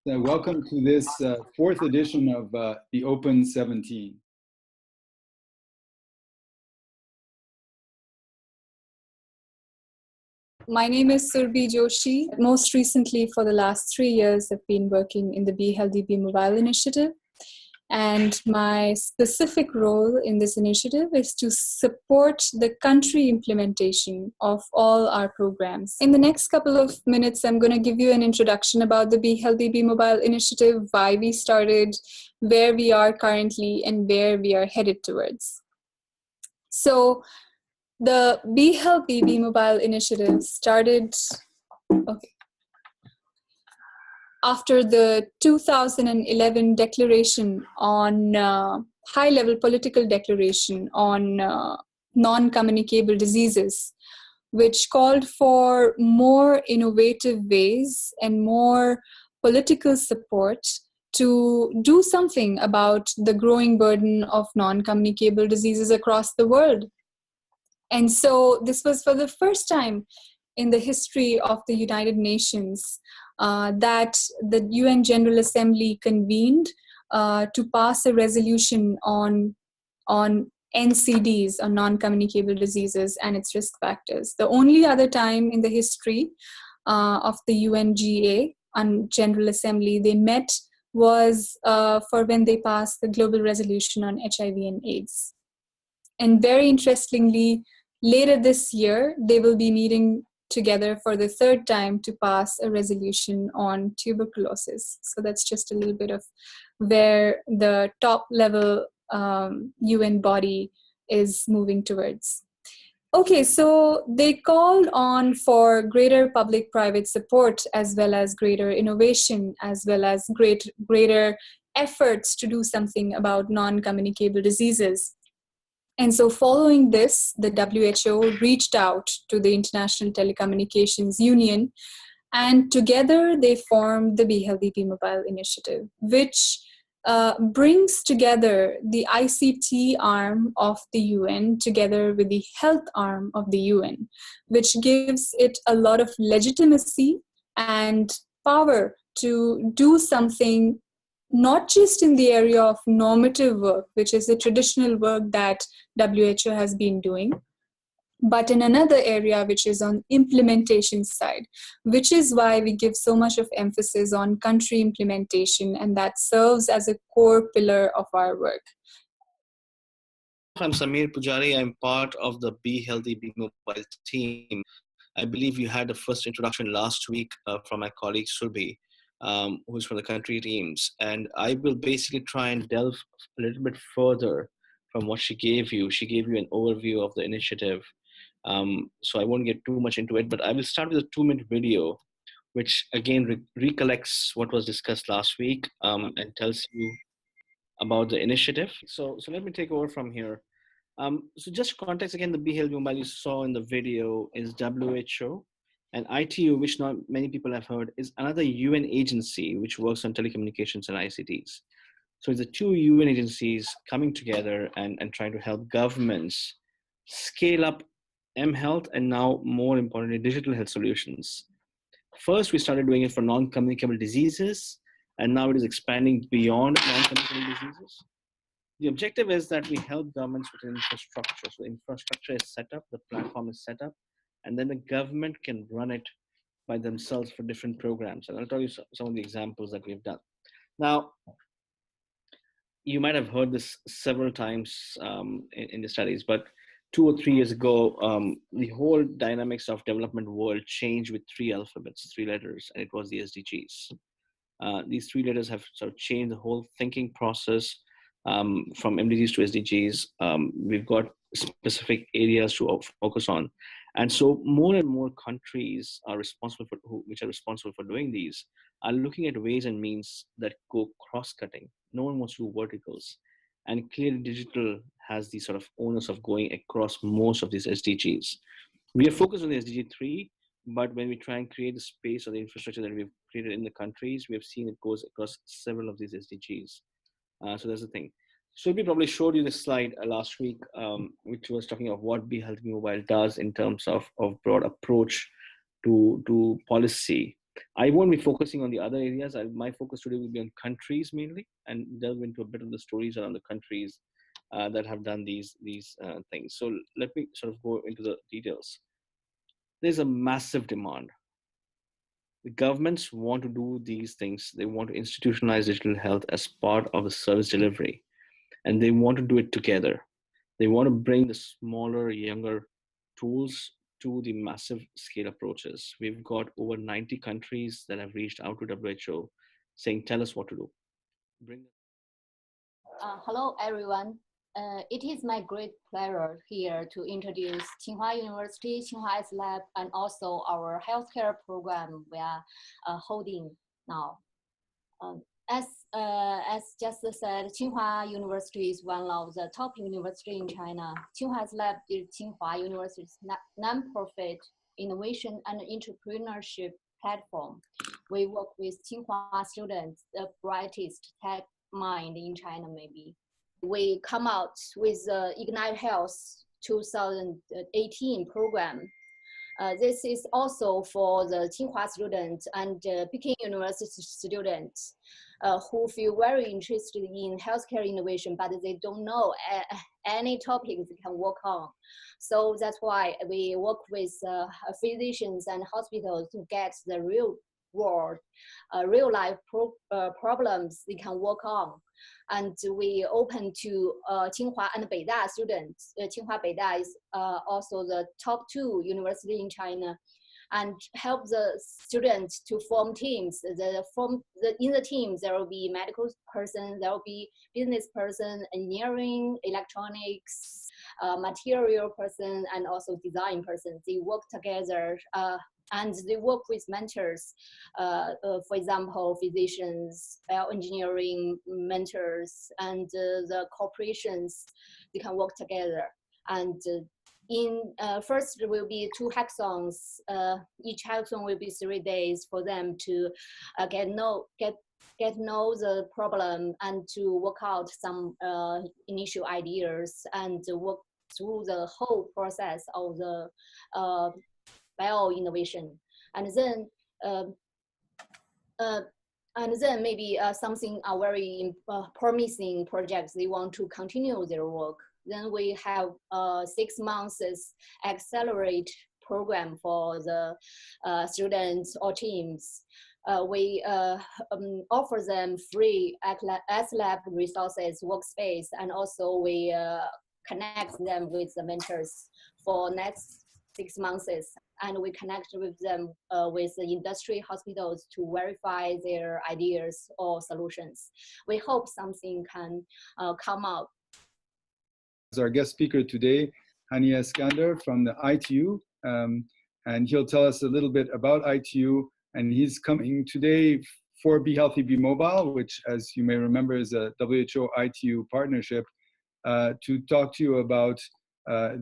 Welcome to this fourth edition of the Open 17. My name is Surbhi Joshi. Most recently, for the last 3 years, I've been working in the Be Healthy, Be Mobile initiative. And my specific role in this initiative is to support the country implementation of all our programs. In the next couple of minutes, I'm going to give you an introduction about the Be Healthy, Be Mobile initiative, why we started, where we are currently, and where we are headed towards. So the Be Healthy, Be Mobile initiative started after the 2011 declaration on high-level political declaration on non-communicable diseases, which called for more innovative ways and more political support to do something about the growing burden of non-communicable diseases across the world. And so this was for the first time in the history of the United Nations that the UN General Assembly convened to pass a resolution on NCDs, on non-communicable diseases and its risk factors. The only other time in the history of the UNGA, on General Assembly, they met was for when they passed the global resolution on HIV and AIDS. And very interestingly, later this year, they will be meeting together for the third time to pass a resolution on tuberculosis. So that's just a little bit of where the top level UN body is moving towards. Okay, so they called on for greater public-private support, as well as greater innovation, as well as greater efforts to do something about non-communicable diseases. And so following this, the WHO reached out to the International Telecommunications Union, and together they formed the Be Healthy, Be Mobile initiative, which brings together the ICT arm of the UN together with the health arm of the UN, which gives it a lot of legitimacy and power to do something not just in the area of normative work, which is the traditional work that WHO has been doing, but in another area, which is on implementation side, which is why we give so much of emphasis on country implementation, and that serves as a core pillar of our work. I'm Samir Pujari. I'm part of the Be Healthy, Be Mobile team. I believe you had the first introduction last week from my colleague Surbhi, who's from the country teams. And I will basically try and delve a little bit further from what she gave you. She gave you an overview of the initiative. So I won't get too much into it, but I will start with a 2-minute video, which again recollects what was discussed last week and tells you about the initiative. So let me take over from here. So just context again, the Be Healthy Mobile you saw in the video is WHO. And ITU, which not many people have heard, is another UN agency which works on telecommunications and ICTs. So it's the two UN agencies coming together and trying to help governments scale up mHealth and now, more importantly, digital health solutions. First, we started doing it for non-communicable diseases, and now it is expanding beyond non-communicable diseases. The objective is that we help governments with infrastructure. So the infrastructure is set up, the platform is set up, and then the government can run it by themselves for different programs. And I'll tell you some of the examples that we've done. Now, you might have heard this several times in the studies, but 2 or 3 years ago, the whole dynamics of development world changed with 3 alphabets, 3 letters, and it was the SDGs. These 3 letters have sort of changed the whole thinking process from MDGs to SDGs. We've got specific areas to focus on. And so more and more countries are responsible for which are responsible for doing these are looking at ways and means that go cross-cutting. No one wants to do verticals. And clearly digital has the sort of onus of going across most of these SDGs. We are focused on the SDG 3, but when we try and create the space or the infrastructure that we've created in the countries, we have seen it goes across several of these SDGs. So that's the thing. So we probably showed you this slide last week, which was talking of what Be Healthy Mobile does in terms of broad approach to policy. I won't be focusing on the other areas. My focus today will be on countries mainly, and delve into a bit of the stories around the countries that have done these things. So let me sort of go into the details. There's a massive demand. The governments want to do these things. They want to institutionalize digital health as part of the service delivery, and they want to do it together. They want to bring the smaller, younger tools to the massive scale approaches. We've got over 90 countries that have reached out to WHO saying, tell us what to do. Hello, everyone. It is my great pleasure here to introduce Tsinghua University, Tsinghua Ice Lab, and also our healthcare program we are holding now. As just said, Tsinghua University is one of the top universities in China. Tsinghua Ice Lab is Tsinghua University's non-profit innovation and entrepreneurship platform. We work with Tsinghua students, the brightest tech mind in China, maybe. We come out with the Ignite Health 2018 program. This is also for the Tsinghua students and Peking University students who feel very interested in healthcare innovation, but they don't know any topics they can work on. So that's why we work with physicians and hospitals to get the real world, real life problems they can work on. And we open to Tsinghua and Beida students. Tsinghua Beida is also the top 2 university in China, and help the students to form teams. In the teams, there will be medical person, there will be business person, engineering, electronics, material person, and also design person. They work together and they work with mentors, for example, physicians, bioengineering mentors, and the corporations, they can work together. And first there will be 2 hackathons. Each hackathon will be 3 days for them to get know the problem and to work out some initial ideas and work through the whole process of the bio innovation. And then maybe something are very promising projects they want to continue their work. Then we have 6 months accelerate program for the students or teams. We offer them free S-Lab resources, workspace, and also we connect them with the mentors for next 6 months. And we connect with them with the industry hospitals to verify their ideas or solutions. We hope something can come out. Our guest speaker today, Hani Eskander from the ITU, and he'll tell us a little bit about ITU. And he's coming today for Be Healthy, Be Mobile, which, as you may remember, is a WHO-ITU partnership, to talk to you about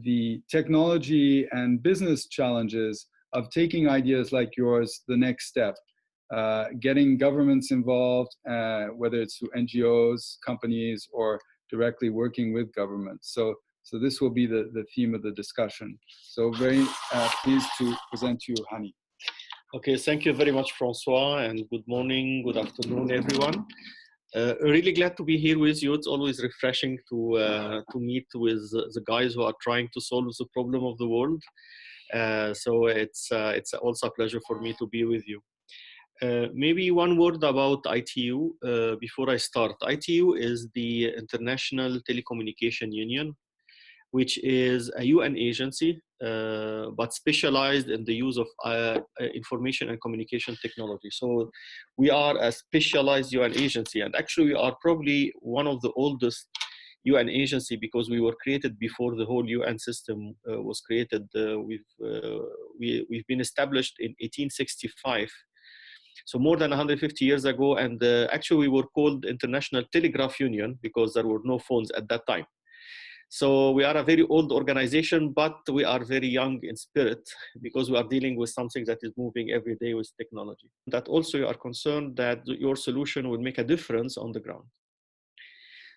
the technology and business challenges of taking ideas like yours the next step, getting governments involved, whether it's through NGOs, companies, or directly working with governments. So this will be the theme of the discussion. So very pleased to present to you, Hani. Okay, thank you very much, Francois, and good morning, good afternoon, everyone. Really glad to be here with you. It's always refreshing to meet with the guys who are trying to solve the problem of the world. So it's also a pleasure for me to be with you. Maybe one word about ITU before I start. ITU is the International Telecommunication Union, which is a UN agency, but specialized in the use of information and communication technology. So we are a specialized UN agency, and actually we are probably one of the oldest UN agency because we were created before the whole UN system was created. We've been established in 1865. So more than 150 years ago, and actually we were called International Telegraph Union because there were no phones at that time. So we are a very old organization, but we are very young in spirit because we are dealing with something that is moving every day with technology. That also you are concerned that your solution will make a difference on the ground.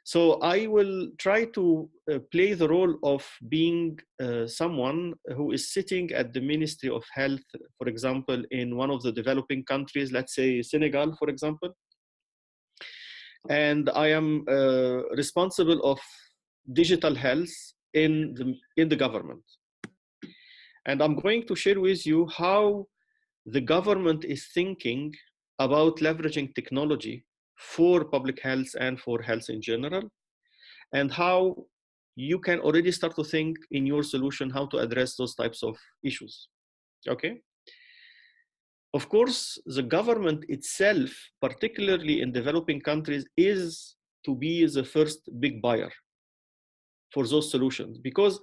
So I will try to play the role of being someone who is sitting at the Ministry of Health, for example, in one of the developing countries, let's say Senegal, for example. And I am responsible of digital health in the government. And I'm going to share with you how the government is thinking about leveraging technology for public health and for health in general, and how you can already start to think in your solution how to address those types of issues. Okay. Of course, the government itself, particularly in developing countries, is to be the first big buyer for those solutions. Because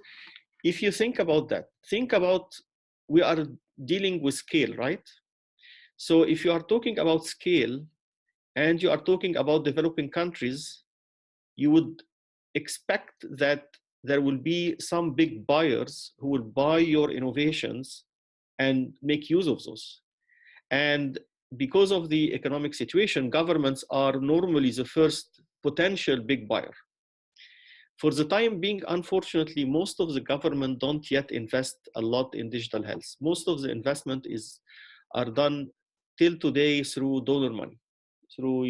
if you think about that, think about, we are dealing with scale, right? So if you are talking about scale and you are talking about developing countries, you would expect that there will be some big buyers who will buy your innovations and make use of those. And because of the economic situation, governments are normally the first potential big buyer. For the time being, unfortunately, most of the government don't yet invest a lot in digital health. Most of the investment are done till today through donor money, through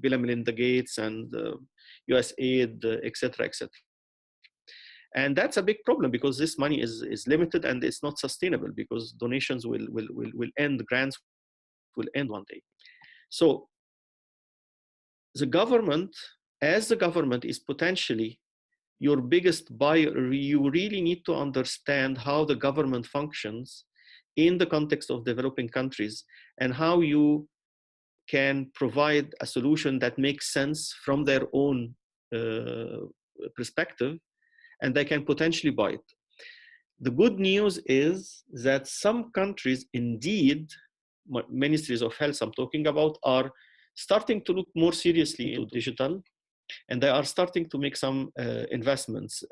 Bill and Melinda Gates and USAID, etc., etc. And that's a big problem because this money is limited and it's not sustainable because donations will end, grants will end one day. So the government, as the government is potentially your biggest buyer, you really need to understand how the government functions in the context of developing countries and how you can provide a solution that makes sense from their own perspective, and they can potentially buy it. The good news is that some countries, indeed, ministries of health I'm talking about, are starting to look more seriously into digital, and they are starting to make some investments.